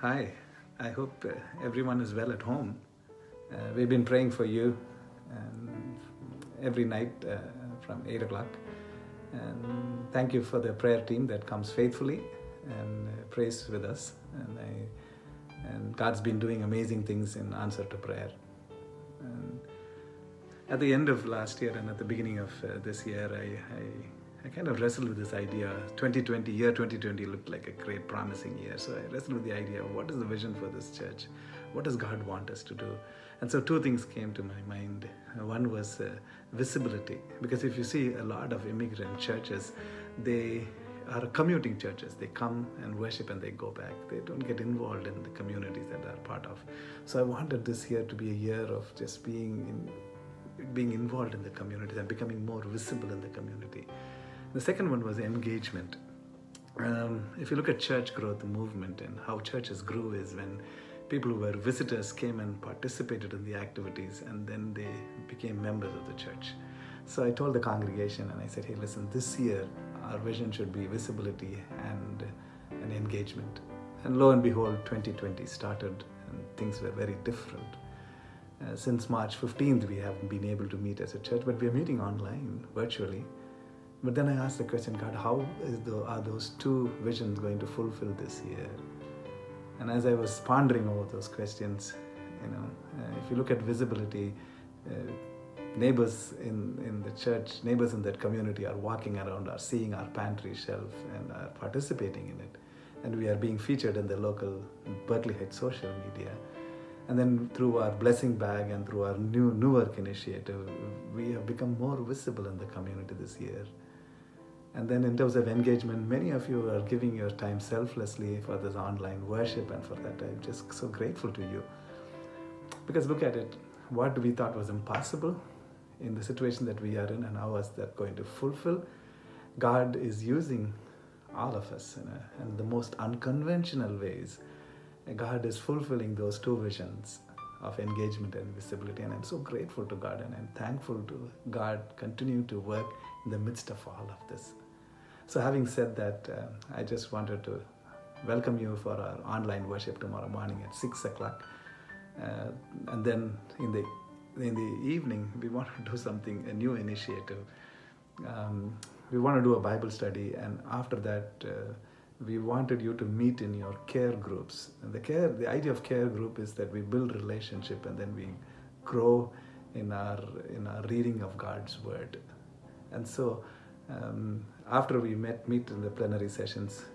Hi, I hope everyone is well at home. We've been praying for you every night from 8 o'clock. And thank you for the prayer team that comes faithfully and prays with us. And God's been doing amazing things in answer to prayer. And at the end of last year and at the beginning of this year, I kind of wrestled with this idea. 2020 looked like a great promising year. So I wrestled with the idea of what is the vision for this church? What does God want us to do? And so two things came to my mind. One was visibility, because if you see a lot of immigrant churches, they are commuting churches. They come and worship and they go back. They don't get involved in the communities that they're part of. So I wanted this year to be a year of just being involved in the community and becoming more visible in the community. The second one was engagement. If you look at church growth movement and how churches grew is when people who were visitors came and participated in the activities and then they became members of the church. So I told the congregation and I said, hey, listen, this year our vision should be visibility and engagement. And lo and behold, 2020 started and things were very different. Since March 15th, we haven't been able to meet as a church, but we are meeting online, virtually. But then I asked the question, God, how are those two visions going to fulfill this year? And as I was pondering over those questions, if you look at visibility, neighbors in the church, neighbors in that community are walking around, are seeing our pantry shelf and are participating in it. And we are being featured in the local Berkeley Heights social media. And then through our blessing bag and through our new work initiative, we have become more visible in the community this year. And then in terms of engagement, many of you are giving your time selflessly for this online worship, and for that I'm just so grateful to you. Because look at it, what we thought was impossible in the situation that we are in and how is that going to fulfill, God is using all of us in the most unconventional ways. God is fulfilling those two visions of engagement and visibility, and I'm so grateful to God and I'm thankful to God continue to work in the midst of all of this. So having said that, I just wanted to welcome you for our online worship tomorrow morning at 6 o'clock. And then in the evening, we want to do something, a new initiative. We want to do a Bible study, and after that, we wanted you to meet in your care groups. And the idea of care group is that we build relationship and then we grow in our reading of God's word. And so after we meet in the plenary sessions,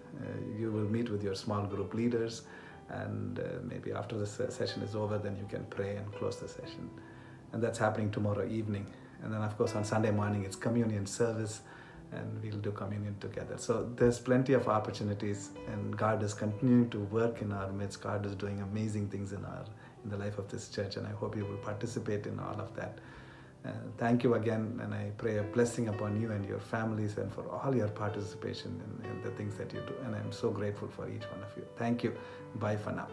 you will meet with your small group leaders, and maybe after the session is over, then you can pray and close the session. And that's happening tomorrow evening. And then of course on Sunday morning it's communion service, and we'll do communion together. So there's plenty of opportunities, and God is continuing to work in our midst. God is doing amazing things in the life of this church, and I hope you will participate in all of that. Thank you again, and I pray a blessing upon you and your families and for all your participation in the things that you do. And I'm so grateful for each one of you. Thank you. Bye for now.